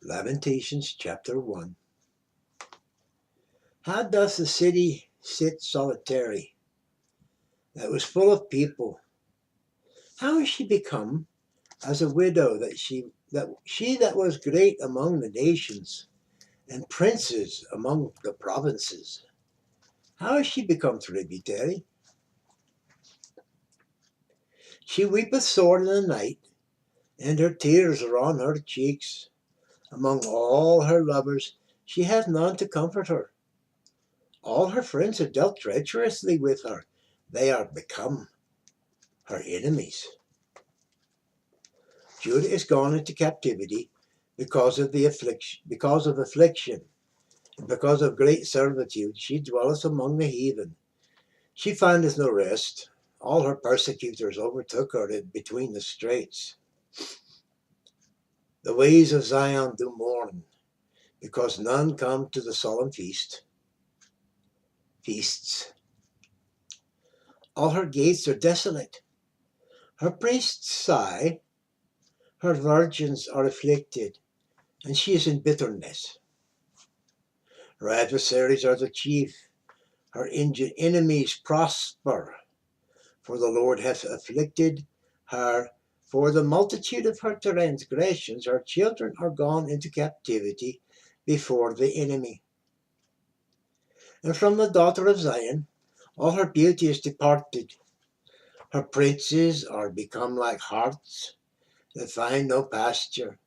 Lamentations chapter 1. How doth the city sit solitary, that was full of people? How is she become as a widow, that was great among the nations, and princes among the provinces? How is she become tributary? She weepeth sore in the night, and her tears are on her cheeks. Among all her lovers she hath none to comfort her. All her friends have dealt treacherously with her. They are become her enemies. Judah is gone into captivity because of affliction, and because of great servitude. She dwelleth among the heathen. She findeth no rest. All her persecutors overtook her between the straits. The ways of Zion do mourn, because none come to the solemn feasts. All her gates are desolate. Her priests sigh. Her virgins are afflicted, and she is in bitterness. Her adversaries are the chief. Her enemies prosper. For the Lord hath afflicted her. For the multitude of her transgressions, her children are gone into captivity before the enemy. And from the daughter of Zion, all her beauty is departed. Her princes are become like harts that find no pasture,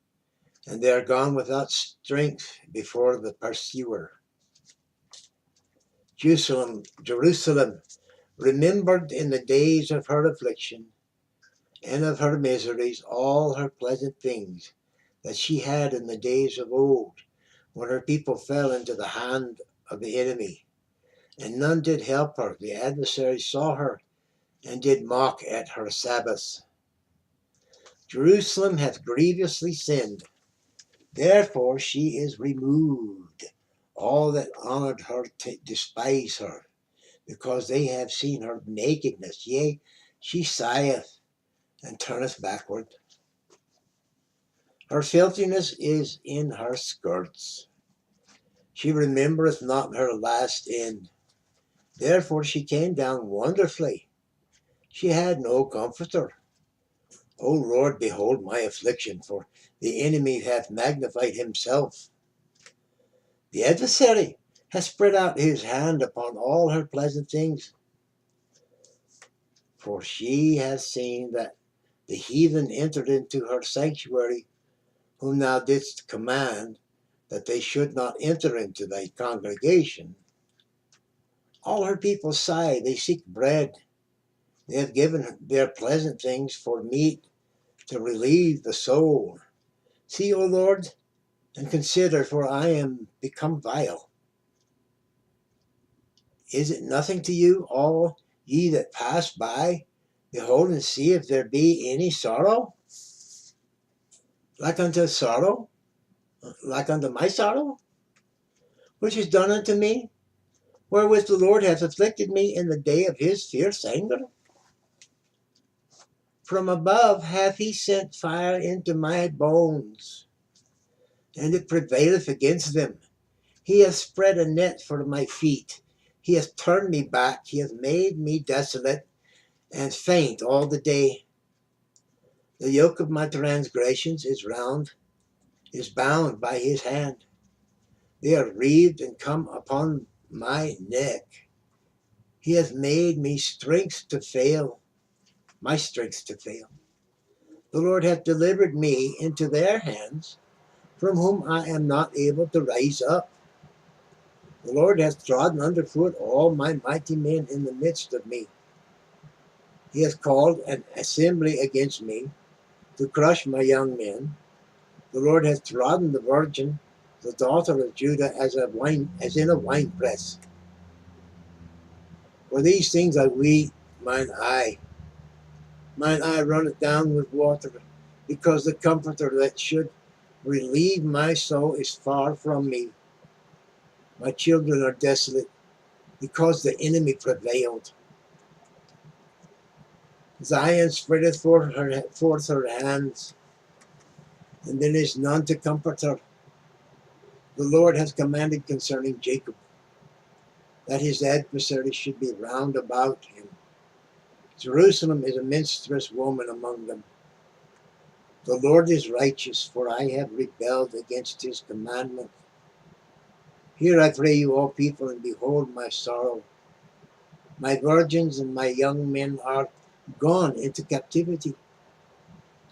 and they are gone without strength before the pursuer. Jerusalem, remembered in the days of her affliction and of her miseries all her pleasant things that she had in the days of old, when her people fell into the hand of the enemy, and none did help her. The adversary saw her and did mock at her Sabbaths. Jerusalem hath grievously sinned, therefore she is removed. All that honored her despise her, because they have seen her nakedness. Yea, she sigheth and turneth backward. Her filthiness is in her skirts. She remembereth not her last end. Therefore she came down wonderfully. She had no comforter. O Lord, behold my affliction, for the enemy hath magnified himself. The adversary hath spread out his hand upon all her pleasant things. For she hath seen that the heathen entered into her sanctuary, whom thou didst command that they should not enter into thy congregation. All her people sigh, they seek bread. They have given their pleasant things for meat to relieve the soul. See, O Lord, and consider, for I am become vile. Is it nothing to you, all ye that pass by? Behold and see if there be any sorrow, like unto my sorrow, which is done unto me, wherewith the Lord hath afflicted me in the day of his fierce anger. From above hath he sent fire into my bones, and it prevaileth against them. He hath spread a net for my feet. He hath turned me back. He hath made me desolate and faint all the day. The yoke of my transgressions is bound by his hand. They are wreathed and come upon my neck. He hath made me my strength to fail. The Lord hath delivered me into their hands, from whom I am not able to rise up. The Lord hath trodden under foot all my mighty men in the midst of me. He hath called an assembly against me, to crush my young men. The Lord hath trodden the virgin, the daughter of Judah, as in a winepress. For these things I weep, mine eye runneth down with water, because the comforter that should relieve my soul is far from me. My children are desolate, because the enemy prevailed. Zion spreadeth forth her hands, and there is none to comfort her. The Lord has commanded concerning Jacob, that his adversaries should be round about him. Jerusalem is a minstrous woman among them. The Lord is righteous, for I have rebelled against his commandment. Hear, I pray you, all people, and behold my sorrow. My virgins and my young men are gone into captivity.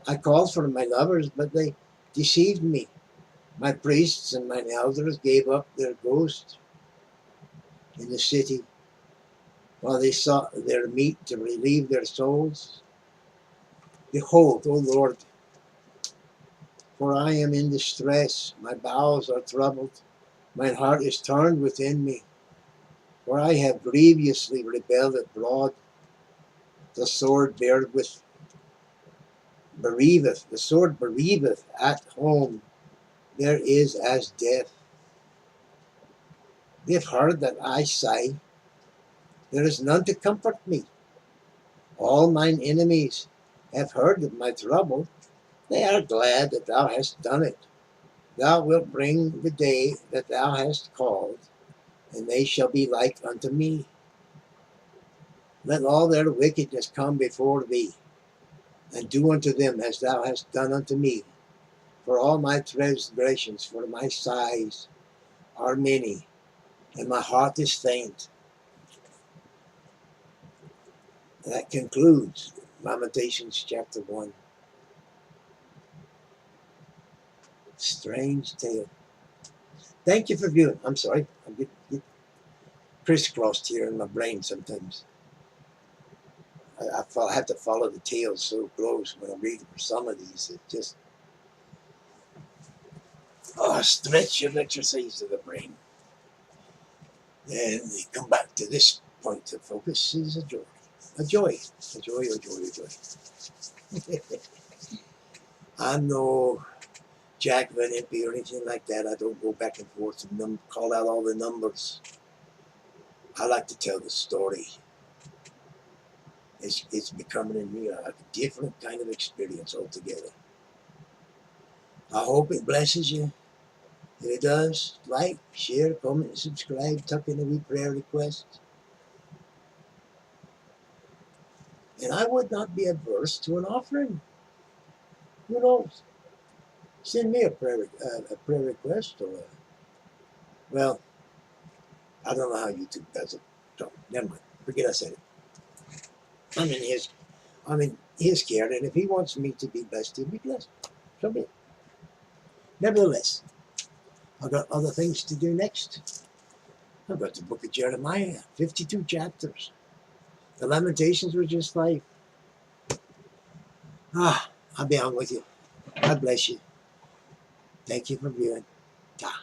I called for my lovers, but they deceived me. My priests and mine elders gave up their ghost in the city, while they sought their meat to relieve their souls. Behold, O Lord, for I am in distress. My bowels are troubled. Mine heart is turned within me. For I have grievously rebelled abroad. The sword bereaveth. The sword bereaveth at home. There is as death. They have heard that I sigh. There is none to comfort me. All mine enemies have heard of my trouble. They are glad that thou hast done it. Thou wilt bring the day that thou hast called, and they shall be like unto me. Let all their wickedness come before thee, and do unto them as thou hast done unto me. For all my transgressions, for my sighs are many, and my heart is faint. That concludes Lamentations chapter 1. Strange tale. Thank you for viewing. I'm sorry, I get crisscrossed here in my brain sometimes. I have to follow the tales so close when I'm reading for some of these. It just stretch and exercise of the brain. And they come back to this point of focus is a joy. A joy. A joy, a joy, a joy. I'm no Jack of an Impy or anything like that. I don't go back and forth and call out all the numbers. I like to tell the story. It's becoming in me a different kind of experience altogether. I hope it blesses you. If it does, like, share, comment, subscribe, tuck in a wee prayer request. And I would not be averse to an offering. Who knows? Send me a prayer request or well, I don't know how YouTube does it. So never mind. Forget I said it. I'm in his care, and if he wants me to be blessed, he'll be blessed. So be it. Nevertheless, I've got other things to do next. I've got the Book of Jeremiah, 52 chapters. The Lamentations were just 5. I'll be on with you. God bless you. Thank you for viewing. Ta.